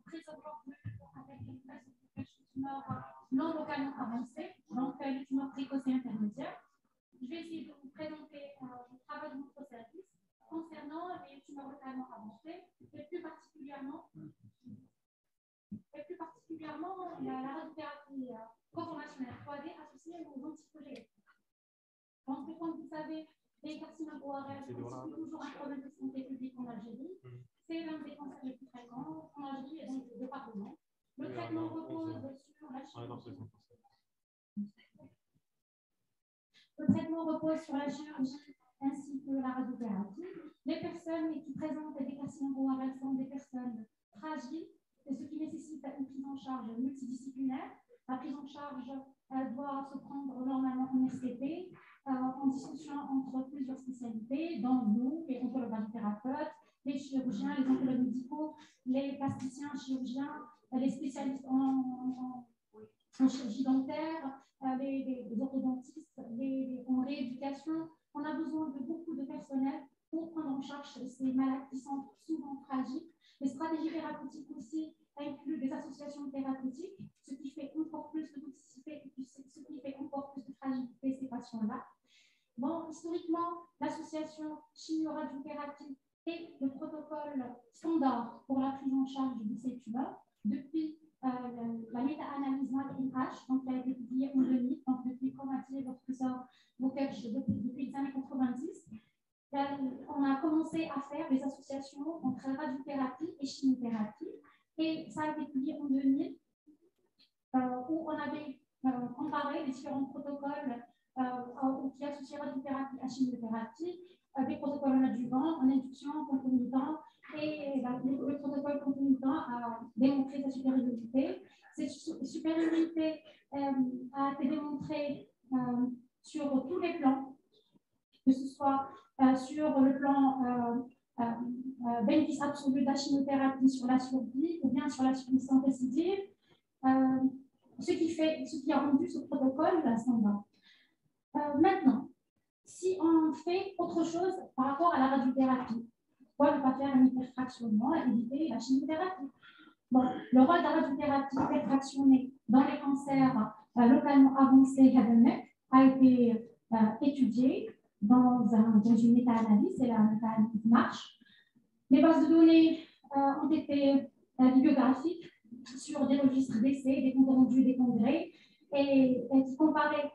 présentement avec une tumeur non localement avancée, donc les tumeurs précoces et intermédiaires. Je vais essayer de vous présenter le travail de notre service concernant les tumeurs localement avancées et plus particulièrement la radiothérapie conformationnelle 3D associée aux anti-projet. Donc, comme vous savez, les carcinomes ORL constituent toujours un problème de santé publique en Algérie. C'est l'un des cancers les plus fréquents en Algérie et dans le département. Le traitement repose sur la chirurgie. Le traitement repose sur la chirurgie ainsi que la radiothérapie. Les personnes qui présentent des carcinomes ORL sont des personnes fragiles, ce qui nécessite une prise en charge multidisciplinaire. La prise en charge doit se prendre normalement en RCP, en discussion entre plusieurs spécialités, dont nous, les oncologues thérapeutes, les chirurgiens, les oncologues médicaux, les plasticiens, chirurgiens, les spécialistes en chirurgie dentaire, les orthodontistes, en rééducation. On a besoin de beaucoup de personnel pour prendre en charge ces malades qui sont souvent fragiles. Les stratégies thérapeutiques aussi incluent des associations thérapeutiques, ce qui fait encore plus de toxicité, ce qui fait encore plus de fragilité ces patients-là. Bon, historiquement, l'association chimio-radiothérapie est le protocole standard pour la prise en charge de ces tumeurs depuis la méta-analyse MAC-NH, donc qui a été publiée en 2000, donc depuis, comme a dit le professeur Bokech, depuis les années 90. On a commencé à faire des associations entre radiothérapie et chimiothérapie, et ça a été publié en 2000, où on avait comparé les différents protocoles qui associent radiothérapie à chimiothérapie, des protocoles adjuvants, en induction, concomitant, et le protocole concomitant a démontré sa supériorité. Cette supériorité a été démontrée sur tous les plans, que ce soit sur le plan bénéfice absolu de la chimiothérapie sur la survie ou bien sur la survie récidive, ce qui a rendu ce protocole standard. Maintenant, si on fait autre chose par rapport à la radiothérapie, pourquoi ne pas faire un hyperfractionnement et éviter la chimiothérapie? Bon, le rôle de la radiothérapie hyperfractionnée dans les cancers localement avancés a été étudié dans une méta-analyse, c'est la méta-analyse MARCH. Les bases de données ont été bibliographiques sur des registres d'essais, des comptes rendus des congrès, et qui comparaient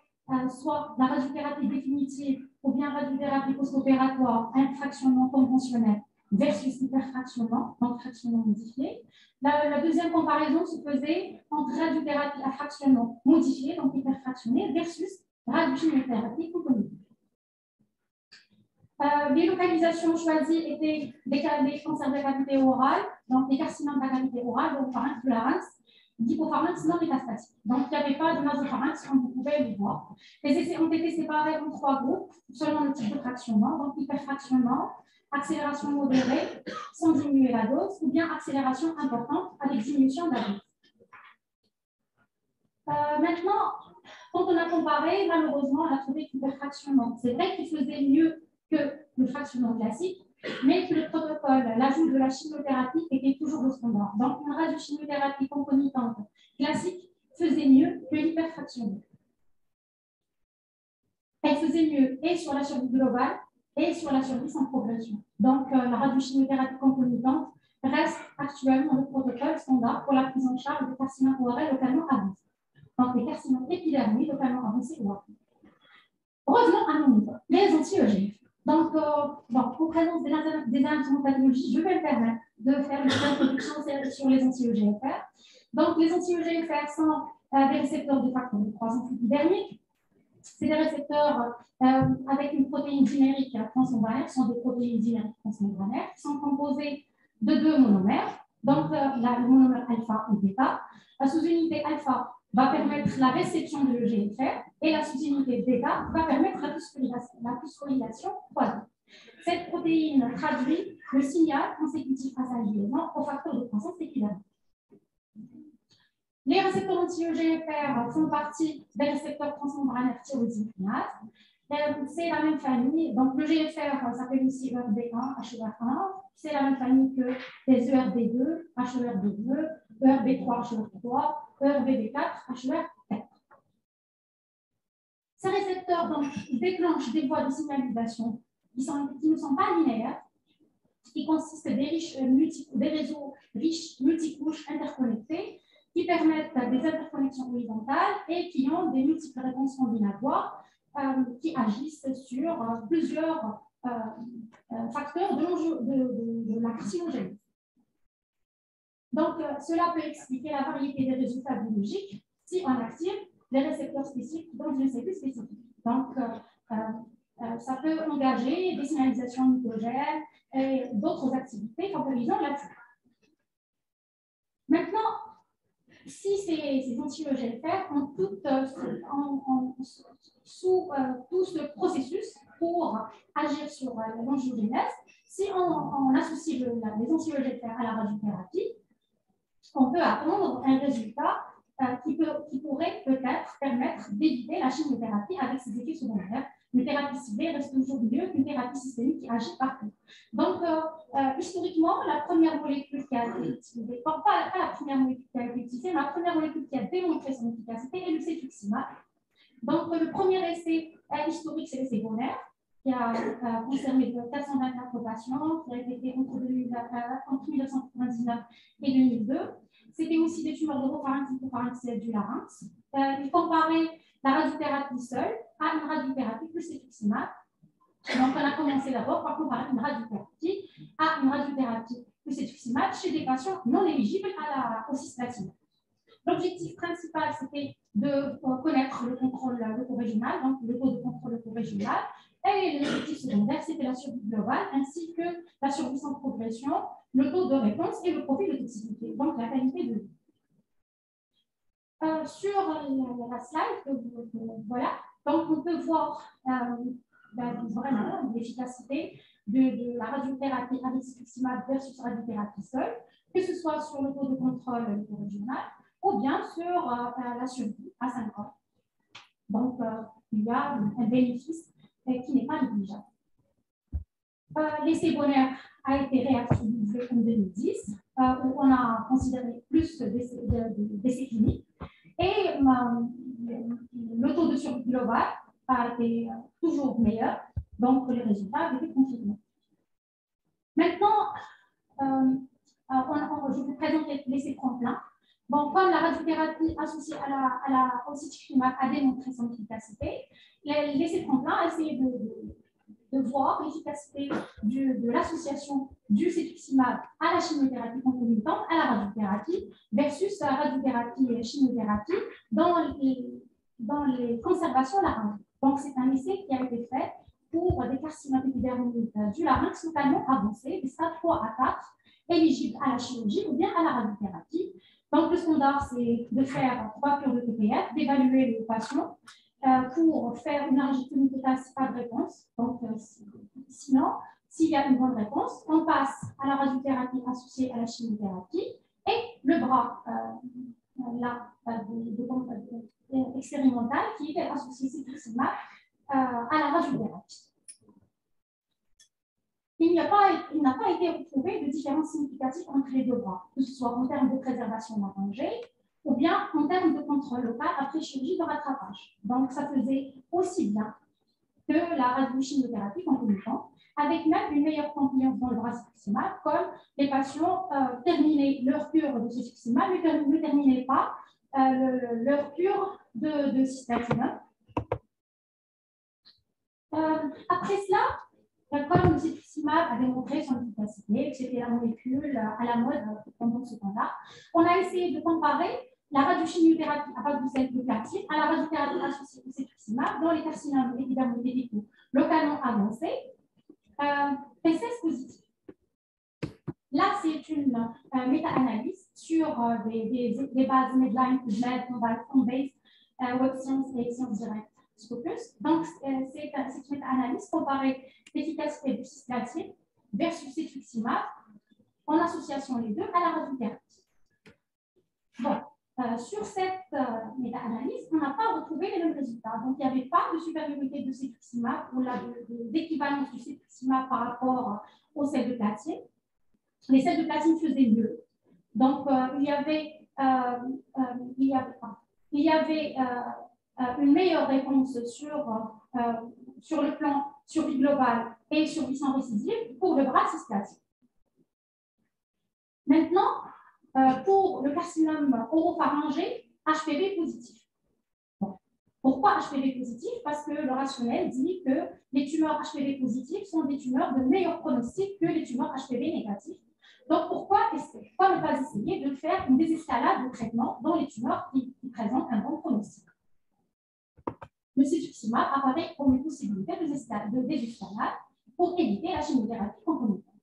soit la radiothérapie définitive ou bien radiothérapie post-opératoire, un fractionnement conventionnel versus hyperfractionnement, donc fractionnement modifié. La deuxième comparaison se faisait entre radiothérapie à fractionnement modifié, donc hyperfractionné, versus radiochimiothérapie concomitante. Les localisations choisies étaient des cancers de la cavité orale, donc des carcinomes de la cavité orale, donc pharynx, du larynx, d'hypopharynx non métastatique. Donc, il n'y avait pas de nasopharynx, comme vous pouvez le voir. Les essais ont été séparés en 3 groupes, selon le type de fractionnement, donc hyperfractionnement, accélération modérée, sans diminuer la dose, ou bien accélération importante avec diminution de la dose. Maintenant, quand on a comparé, malheureusement, on a trouvé que l'hyperfractionnement, c'est vrai qu'il faisait mieux que le fractionnement classique, mais que le protocole, l'ajout de la chimiothérapie était toujours le standard. Donc, une radiochimiothérapie concomitante classique faisait mieux que l'hyperfractionnement. Elle faisait mieux et sur la survie globale et sur la survie sans progression. Donc, la radiochimiothérapie concomitante reste actuellement le protocole standard pour la prise en charge des carcinomes ORL localement avancés. Donc, les carcinomes épidermiques localement avancés ORL. Revenons à mon niveau, les anti-EGF. Donc, pour présence des anatomopathologies, je vais me permettre de faire une petite introduction sur les anti-EGFR. Donc, les anti-EGFR sont des récepteurs de facteurs de croissance épidermique. C'est des récepteurs avec une protéine dimérique transmembranaire, qui sont des protéines dimériques transmembranaires, qui sont composées de 2 monomères, donc le monomère alpha et bêta. La sous-unité alpha va permettre la réception de l'EGFR et la sous-unité bêta va permettre la phosphorylation 3D. Cette protéine traduit le signal consécutif à sa liaison au facteur de croissance épidermique. Les récepteurs anti-EGFR font partie des récepteurs transmembranaires tyrosine kinase. C'est la même famille. Donc, le GFR s'appelle aussi ERB1, HER1. C'est la même famille que les ERB2, HERB2, ERB3, HER3, ERBB4, HER4. Ces récepteurs donc, déclenchent des voies de signalisation qui ne sont pas linéaires, qui consistent des réseaux riches multicouches interconnectés qui permettent des interconnexions horizontales et qui ont des multiples réponses combinatoires qui agissent sur plusieurs facteurs de la carcinogénie. Donc, cela peut expliquer la variété des résultats biologiques si on active les récepteurs spécifiques dans une cellule spécifique. Donc, ça peut engager des signalisations nucléogènes et d'autres activités favorisant la fuite. Maintenant, si ces anti-EGFR ont sous tout ce processus pour agir sur l'angiogénèse, si on associe les anti-EGFR à la radiothérapie, on peut attendre un résultat qui pourrait peut-être permettre d'éviter la chimiothérapie avec ses effets secondaires. Une thérapie ciblée reste toujours mieux qu'une thérapie systémique qui agit partout. Donc, historiquement, la première molécule qui a été utilisée, pas la première molécule qui a été utilisée, mais la première molécule qui a démontré son efficacité est le cetuximab. Donc, le premier essai historique, c'est l'essai Bonner, qui a concerné 424 patients, qui a été fait entre 1999 et 2002. C'était aussi des tumeurs d'oropharynx et du larynx. Il comparait la radiothérapie seule à une radiothérapie plus cetuximab. Donc, on a commencé d'abord par comparer une radiothérapie à une radiothérapie plus cetuximab chez des patients non éligibles à la cisplatinum. L'objectif principal, c'était de connaître le contrôle leucorégional, donc le taux de contrôle leucorégional, et l'objectif secondaire, c'était la survie globale, ainsi que la survie sans progression, le taux de réponse et le profil de toxicité, donc la qualité de vie. Sur la slide, voilà, donc on peut voir vraiment l'efficacité de la radiothérapie avec cetuximab versus radiothérapie seule, que ce soit sur le taux de contrôle leucorégional ou bien sur la survie à 5 ans. Donc, il y a un bénéfice qui n'est pas négligeable. L'essai Bonner a été réactualisé en 2010, où on a considéré plus d'essais cliniques. Et le taux de survie global a été toujours meilleur, donc les résultats avaient été confirmés. Maintenant, je vais vous présenter l'essai tremplin. Bon, comme la radiothérapie associée au cetuximab a démontré son efficacité, l'essai tremplin a essayé de voir l'efficacité de l'association du cetuximab à la chimiothérapie concomitante, à la radiothérapie, versus la radiothérapie et la chimiothérapie dans les conservations laryngiques. Donc, c'est un essai qui a été fait pour des carcinomes épidermiques du larynx totalement avancés, des stades 3 à 4, éligibles à la chirurgie ou bien à la radiothérapie. Donc, le standard, c'est de faire 3 cures de TPF, d'évaluer le patient pour faire une argitine totale, pas de réponse. Donc, sinon, s'il y a une bonne réponse, on passe à la radiothérapie associée à la chimiothérapie et le bras expérimental qui est associé cetuximab à la radiothérapie. Il n'a pas été retrouvé de différence significative entre les deux bras, que ce soit en termes de préservation laryngée ou bien en termes de contrôle local après chirurgie de rattrapage. Donc, ça faisait aussi bien que la radiochimiothérapie concomitante, avec même une meilleure compliance dans le bras cetuximab, comme les patients terminaient leur cure de cetuximab, ne terminaient pas leur cure de cisplatinum. Après cela, comme le cetuximab a démontré son efficacité, que c'était la molécule à la mode pendant ce temps-là, on a essayé de comparer la radiochimiothérapie à base de sel de platine à la radiothérapie associée au cetuximab dans les carcinomes épidermoïdes localement avancés, PCS positif. Là, c'est une méta-analyse sur des bases Medline, Med, Mobile, Base, Web Science et Sciences Directes Scopus. Donc, c'est une méta-analyse comparée l'efficacité du cisplatin versus cetuximab en association les deux à la radiothérapie. Bon, sur cette méta-analyse, on n'a pas retrouvé les mêmes résultats. Donc, il n'y avait pas de supériorité de cetuximab ou d'équivalence du cetuximab par rapport aux sels de platine. Les sels de platine faisaient mieux. Donc, il y avait une meilleure réponse sur le plan survie globale et survie sans récidive pour le bras cisplatine. Maintenant, pour le carcinome oropharyngé, HPV positif. Bon. Pourquoi HPV positif? Parce que le rationnel dit que les tumeurs HPV positives sont des tumeurs de meilleur pronostic que les tumeurs HPV négatives. Donc, pourquoi ne pas essayer de faire une désescalade de traitement dans les tumeurs qui présentent un bon pronostic? Le cetuximab apparaît comme une possibilité de désescalade pour éviter la chimiothérapie concomitante.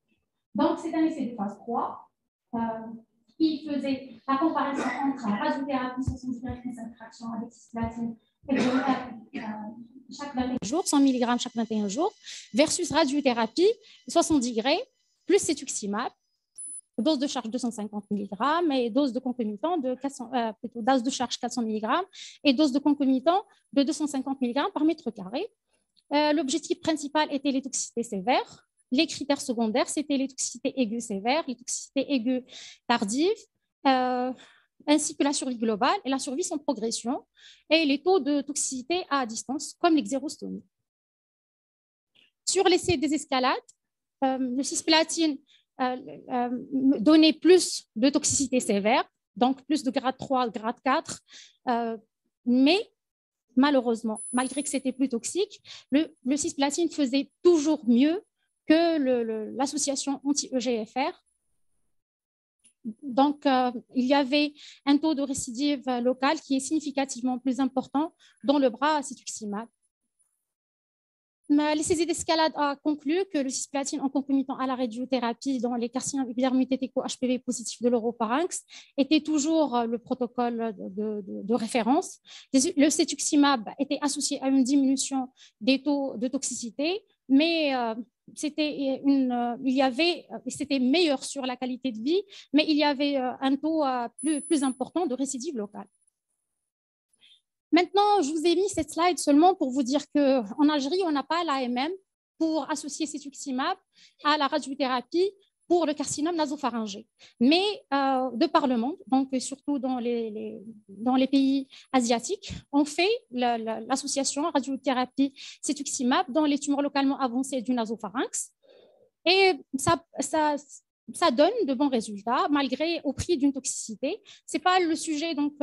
Donc, c'est un essai de phase 3 qui faisait la comparaison entre la radiothérapie 70 traction avec cisplatine chaque 21 jours, 100 mg chaque 21 jours, versus radiothérapie 70 degrés plus cetuximab, dose de charge 250 mg et dose de concomitant de dose de charge 400 mg et dose de concomitant de 250 mg par mètre carré. L'objectif principal était les toxicités sévères. Les critères secondaires, c'était les toxicités aiguës sévères, les toxicités aiguës tardives, ainsi que la survie globale et la survie sans progression, et les taux de toxicité à distance, comme l'exérostomie. Sur l'essai des escalades, le cisplatine donnait plus de toxicité sévère, donc plus de grade 3, grade 4, mais malheureusement, malgré que c'était plus toxique, le cisplatine faisait toujours mieux que l'association anti-EGFR. Donc, il y avait un taux de récidive locale qui est significativement plus important dans le bras cetuximab. L'essai d'escalade a conclu que le cisplatine en concomitant à la radiothérapie dans les carcinomes épidermolytético-HPV positifs de l'oropharynx était toujours le protocole de référence. Le cetuximab était associé à une diminution des taux de toxicité, mais c'était meilleur sur la qualité de vie, mais il y avait un taux plus important de récidive locale. Maintenant, je vous ai mis cette slide seulement pour vous dire qu'en Algérie, on n'a pas l'AMM pour associer cetuximab à la radiothérapie pour le carcinome nasopharyngé. Mais de par le monde, donc surtout dans les pays asiatiques, on fait l'association radiothérapie cetuximab dans les tumeurs localement avancées du nasopharynx. Et ça donne de bons résultats, malgré au prix d'une toxicité. Ce n'est pas le sujet, donc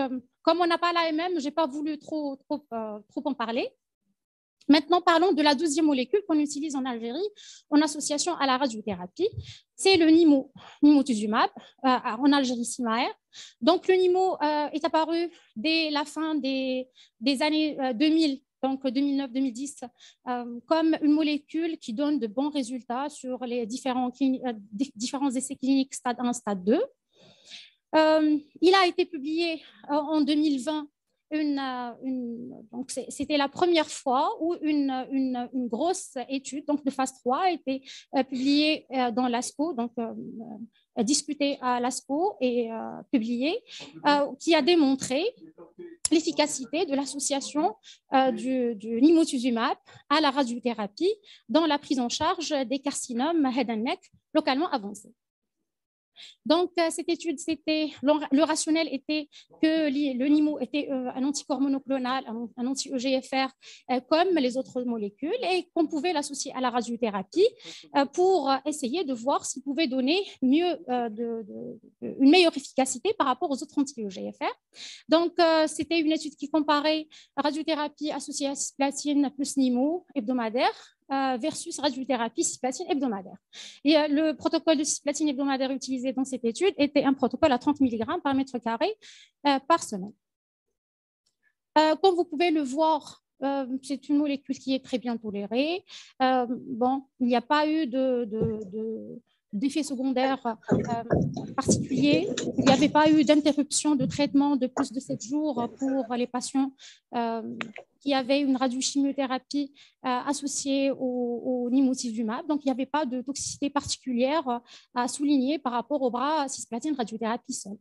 comme on n'a pas l'AMM, je n'ai pas voulu trop en parler. Maintenant, parlons de la deuxième molécule qu'on utilise en Algérie en association à la radiothérapie. C'est le nimotuzumab, en Algérie Simaer. Donc, le nimo est apparu dès la fin des années 2000, donc 2009-2010, comme une molécule qui donne de bons résultats sur les différents essais cliniques stade 1, stade 2. Il a été publié en 2020. Donc c'était la première fois où une grosse étude donc de phase 3 a été publiée dans l'ASCO, donc discutée à l'ASCO et publiée, qui a démontré l'efficacité de l'association du nimotuzumab à la radiothérapie dans la prise en charge des carcinomes head and neck localement avancés. Donc, cette étude, le rationnel était que le NIMO était un anticorps monoclonal, un anti-EGFR comme les autres molécules et qu'on pouvait l'associer à la radiothérapie pour essayer de voir s'il pouvait donner une meilleure efficacité par rapport aux autres anti-EGFR. Donc, c'était une étude qui comparait radiothérapie associée à cisplatine plus NIMO hebdomadaire versus radiothérapie cisplatine hebdomadaire. Et le protocole de cisplatine hebdomadaire utilisé dans cette étude était un protocole à 30 mg par mètre carré par semaine. Comme vous pouvez le voir, c'est une molécule qui est très bien tolérée. Bon, il n'y a pas eu d'effets secondaires particuliers. Il n'y avait pas eu d'interruption de traitement de plus de 7 jours pour les patients qui avaient une radiochimiothérapie associée au nimotuzumab. Donc, il n'y avait pas de toxicité particulière à souligner par rapport au bras cisplatine radiothérapie seule.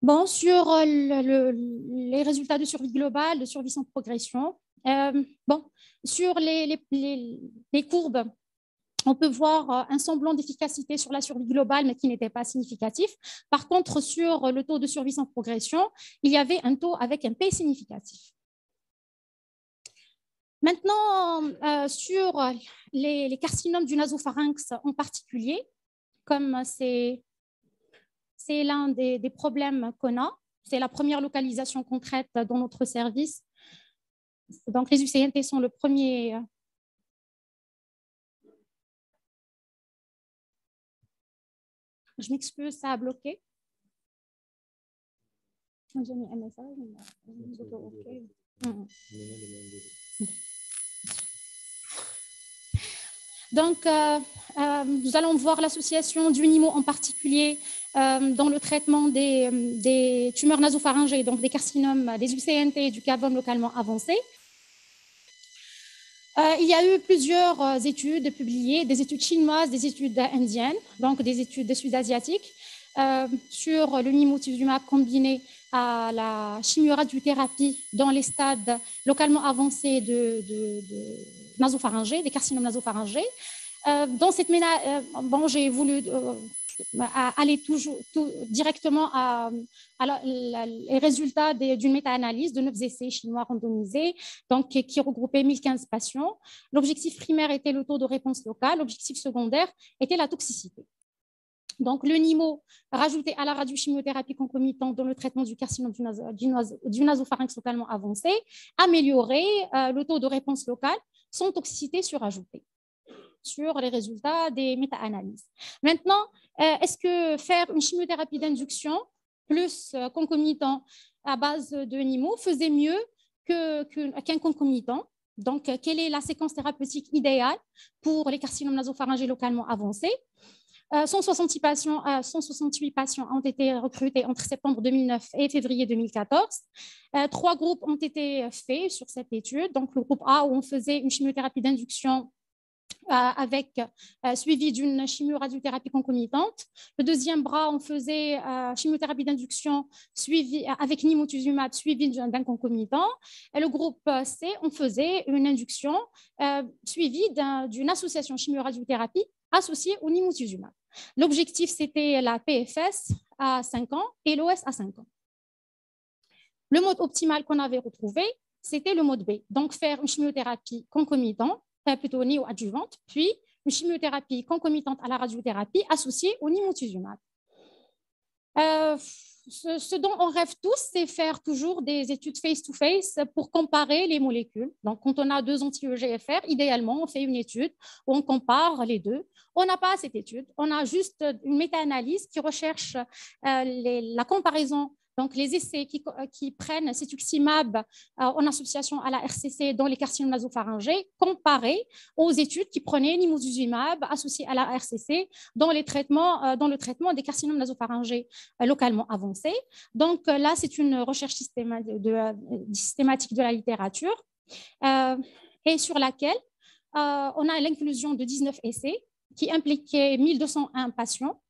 Bon, sur les résultats de survie globale, de survie sans progression, bon, sur les courbes, on peut voir un semblant d'efficacité sur la survie globale, mais qui n'était pas significatif. Par contre, sur le taux de survie sans progression, il y avait un taux avec un P significatif. Maintenant, sur les carcinomes du nasopharynx en particulier, comme c'est l'un des problèmes qu'on a, c'est la première localisation qu'on traite dans notre service. Donc, les UCNT sont le premier. Je m'excuse, ça a bloqué. J'ai mis un message. Donc, nous allons voir l'association du NIMO en particulier dans le traitement des tumeurs nasopharyngées, donc des carcinomes, des UCNT et du CAVOM localement avancé. Il y a eu plusieurs études publiées, des études chinoises, des études indiennes, donc des études sud-asiatiques, sur le nimotuzumab combiné à la chimioradiothérapie dans les stades localement avancés de nasopharyngés, des carcinomes nasopharyngés. Dans cette bon, j'ai voulu aller directement les résultats d'une méta-analyse de 9 essais chinois randomisés, donc, qui regroupaient 1015 patients. L'objectif primaire était le taux de réponse locale, l'objectif secondaire était la toxicité. Donc, le NIMO rajouté à la radiochimiothérapie concomitante dans le traitement du carcinome du nasopharynx localement avancé améliorait le taux de réponse locale sans toxicité surajoutée sur les résultats des méta-analyses. Maintenant, est-ce que faire une chimiothérapie d'induction plus concomitant à base de NIMO faisait mieux qu'un concomitant? Donc, quelle est la séquence thérapeutique idéale pour les carcinomes nasopharyngés localement avancés? 168 patients ont été recrutés entre septembre 2009 et février 2014. 3 groupes ont été faits sur cette étude. Donc, le groupe A, où on faisait une chimiothérapie d'induction avec suivi d'une chimioradiothérapie concomitante. Le deuxième bras, on faisait chimiothérapie d'induction suivi avec nimotuzumab suivi d'un concomitant. Et le groupe C, on faisait une induction suivie d'une association chimioradiothérapie associée au nimotuzumab. L'objectif, c'était la PFS à 5 ans et l'OS à 5 ans. Le mode optimal qu'on avait retrouvé, c'était le mode B, donc faire une chimiothérapie concomitante, plutôt néoadjuvante, puis une chimiothérapie concomitante à la radiothérapie associée au nimotuzumab. Ce dont on rêve tous, c'est faire toujours des études face-to-face pour comparer les molécules. Donc, quand on a 2 anti-EGFR, idéalement, on fait une étude où on compare les deux. On n'a pas cette étude. On a juste une méta-analyse qui recherche la comparaison. Donc, les essais qui prennent cetuximab en association à la RCC dans les carcinomes nasopharyngés, comparés aux études qui prenaient nimotuzumab associé à la RCC dans le traitement des carcinomes nasopharyngés localement avancés. Donc, là, c'est une recherche systématique de la littérature et sur laquelle on a l'inclusion de 19 essais qui impliquaient 1201 patients.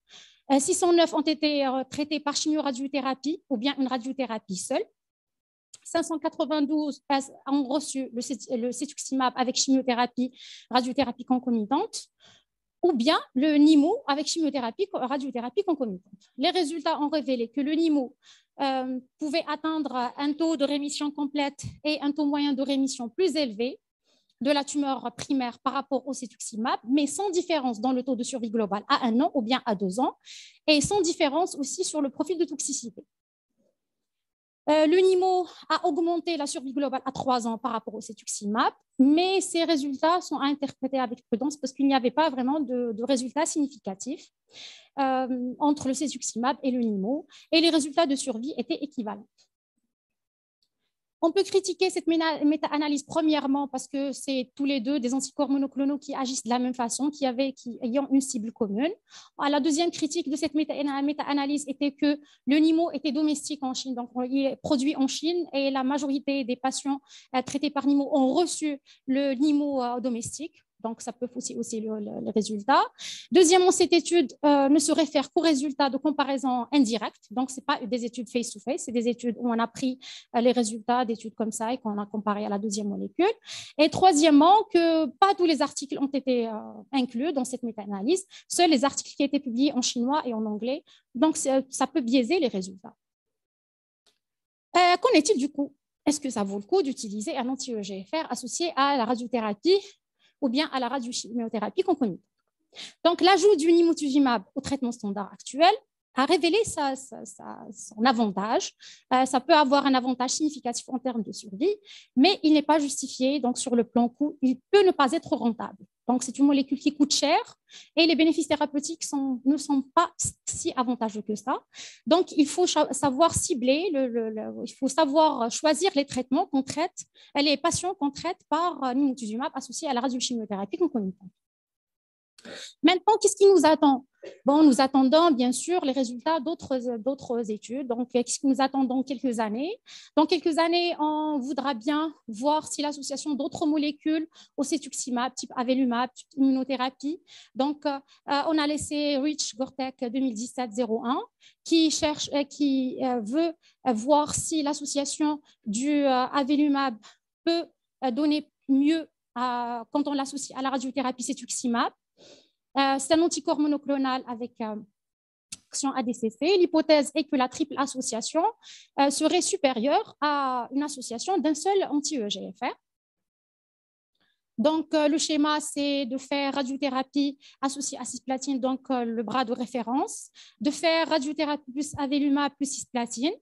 609 ont été traités par chimioradiothérapie ou bien une radiothérapie seule. 592 ont reçu le cetuximab avec chimiothérapie, radiothérapie concomitante, ou bien le NIMO avec chimiothérapie, radiothérapie concomitante. Les résultats ont révélé que le NIMO pouvait atteindre un taux de rémission complète et un taux moyen de rémission plus élevé de la tumeur primaire par rapport au cetuximab, mais sans différence dans le taux de survie globale à 1 an ou bien à 2 ans, et sans différence aussi sur le profil de toxicité. Le NIMO a augmenté la survie globale à 3 ans par rapport au cetuximab, mais ces résultats sont à interpréter avec prudence parce qu'il n'y avait pas vraiment de résultats significatifs entre le cetuximab et le NIMO, et les résultats de survie étaient équivalents. On peut critiquer cette méta-analyse premièrement parce que c'est tous les deux des anticorps monoclonaux qui agissent de la même façon, qui ayant une cible commune. La deuxième critique de cette méta-analyse était que le NIMO était domestique en Chine, donc il est produit en Chine et la majorité des patients traités par NIMO ont reçu le NIMO domestique. donc ça peut fausser aussi les résultats. Deuxièmement, cette étude ne se réfère qu'aux résultats de comparaison indirecte, donc ce n'est pas des études face-to-face, c'est des études où on a pris les résultats d'études comme ça et qu'on a comparé à la deuxième molécule. Et troisièmement, que pas tous les articles ont été inclus dans cette méta-analyse, seuls les articles qui étaient publiés en chinois et en anglais, donc ça peut biaiser les résultats. Qu'en est-il du coup? Est-ce que ça vaut le coup d'utiliser un anti-EGFR associé à la radiothérapie ou bien à la radiochimiothérapie concomitante? Donc, l'ajout du nimotuzumab au traitement standard actuel a révélé son avantage. Ça peut avoir un avantage significatif en termes de survie, mais il n'est pas justifié. Donc, sur le plan coût, il peut ne pas être rentable. Donc, c'est une molécule qui coûte cher et les bénéfices thérapeutiques ne sont pas si avantageux que ça. Donc, il faut savoir cibler, il faut savoir choisir les traitements qu'on traite, les patients qu'on traite par nimotuzumab associé à la radiochimiothérapie concomitante. Maintenant, qu'est-ce qui nous attend? Bon, nous attendons bien sûr les résultats d'autres études. Donc, qu'est-ce qui nous attend dans quelques années? Dans quelques années, on voudra bien voir si l'association d'autres molécules au cetuximab, type avelumab, type immunothérapie. Donc, on a laissé Rich-Gortek 2017-01 qui veut voir si l'association du avelumab peut donner mieux quand on l'associe à la radiothérapie cetuximab. C'est un anticorps monoclonal avec action ADCC. L'hypothèse est que la triple association serait supérieure à une association d'un seul anti-EGFR. Donc, le schéma, c'est de faire radiothérapie associée à cisplatine, donc le bras de référence, de faire radiothérapie plus avelumab plus cisplatine,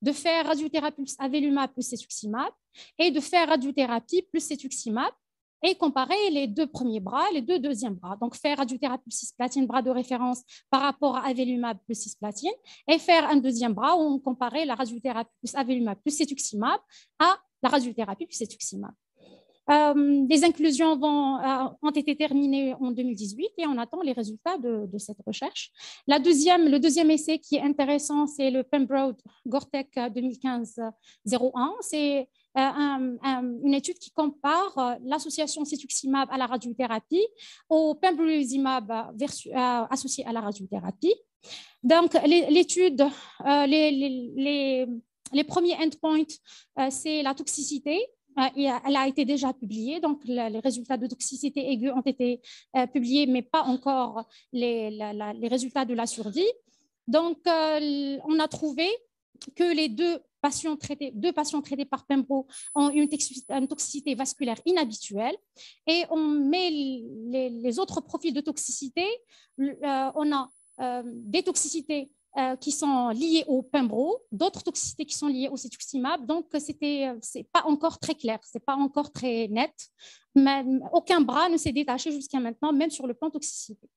de faire radiothérapie plus avelumab plus cetuximab et de faire radiothérapie plus cetuximab et comparer les deux premiers bras, les deux deuxièmes bras. Donc, faire radiothérapie plus cisplatine, bras de référence par rapport à avelumab plus cisplatine, et faire un deuxième bras où on comparait la radiothérapie plus avelumab plus cetuximab à la radiothérapie plus cetuximab. Les inclusions ont été terminées en 2018 et on attend les résultats de cette recherche. Le deuxième essai qui est intéressant, c'est le Pembroke-Gortek 2015-01. C'est une étude qui compare l'association cetuximab à la radiothérapie au pembrolizumab associé à la radiothérapie. Donc, l'étude, les premiers endpoints, c'est la toxicité. Elle a été déjà publiée, donc les résultats de toxicité aiguë ont été publiés, mais pas encore les résultats de la survie. Donc, on a trouvé que les deux patients traités par Pembro ont une toxicité vasculaire inhabituelle. Et on met les autres profils de toxicité. On a des toxicités qui sont liées au Pembro, d'autres toxicités qui sont liées au cetuximab. Donc, c'est pas encore très clair, c'est pas encore très net. Mais aucun bras ne s'est détaché jusqu'à maintenant, même sur le plan toxicité.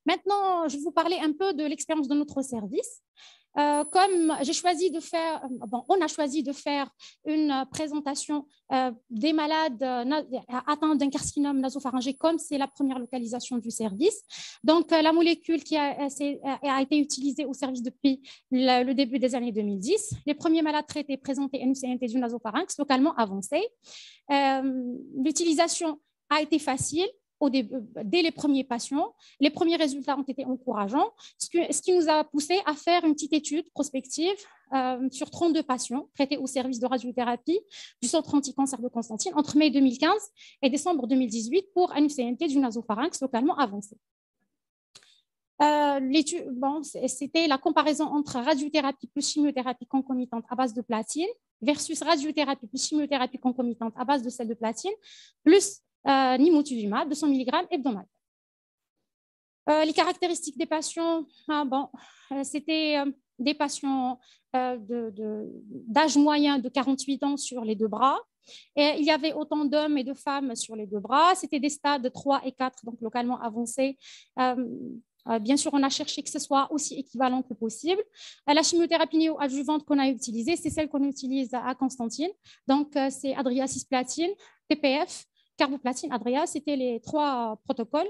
Maintenant, je vais vous parler un peu de l'expérience de notre service. Comme j'ai choisi de faire, on a choisi de faire une présentation des malades atteints d'un carcinome nasopharyngé, comme c'est la première localisation du service. Donc, la molécule qui a été utilisée au service depuis le début des années 2010. Les premiers malades traités présentaient une UCNT du nasopharynx localement avancée. L'utilisation a été facile. Dès les premiers patients, les premiers résultats ont été encourageants, ce qui nous a poussé à faire une petite étude prospective sur 32 patients traités au service de radiothérapie du centre anti-cancer de Constantine entre mai 2015 et décembre 2018 pour un UCNT du nasopharynx localement avancé. C'était la comparaison entre radiothérapie plus chimiothérapie concomitante à base de platine versus radiothérapie plus chimiothérapie concomitante à base de celle de platine plus nimotuzumab, 200 mg hebdomadaire. Les caractéristiques des patients, c'était des patients d'âge moyen de 48 ans sur les deux bras. Et il y avait autant d'hommes et de femmes sur les deux bras. C'était des stades 3 et 4, donc localement avancés. Bien sûr, on a cherché que ce soit aussi équivalent que possible. La chimiothérapie néoadjuvante qu'on a utilisée, c'est celle qu'on utilise à Constantine. Donc, c'est Adria cisplatine, TPF, carboplatine, Adria. C'était les 3 protocoles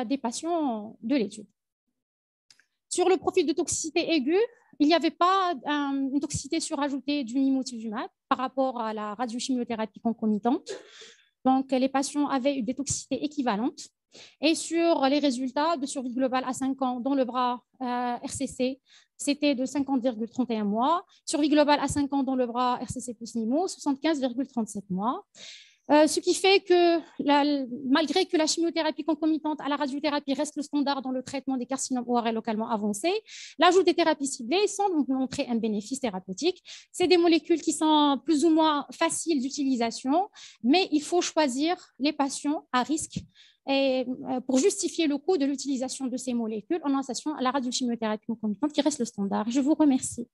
des patients de l'étude. Sur le profil de toxicité aiguë, il n'y avait pas une toxicité surajoutée du nimotuzumab par rapport à la radiochimiothérapie concomitante. Donc, les patients avaient une toxicité équivalente. Et sur les résultats de survie globale à 5 ans dans le bras RCC, c'était de 50,31 mois. Survie globale à 5 ans dans le bras RCC plus NIMO, 75,37 mois. Ce qui fait que, malgré que la chimiothérapie concomitante à la radiothérapie reste le standard dans le traitement des carcinomes ORL localement avancés, l'ajout des thérapies ciblées semble montrer un bénéfice thérapeutique. C'est des molécules qui sont plus ou moins faciles d'utilisation, mais il faut choisir les patients à risque et pour justifier le coût de l'utilisation de ces molécules en associant à la radiochimiothérapie concomitante qui reste le standard. Je vous remercie.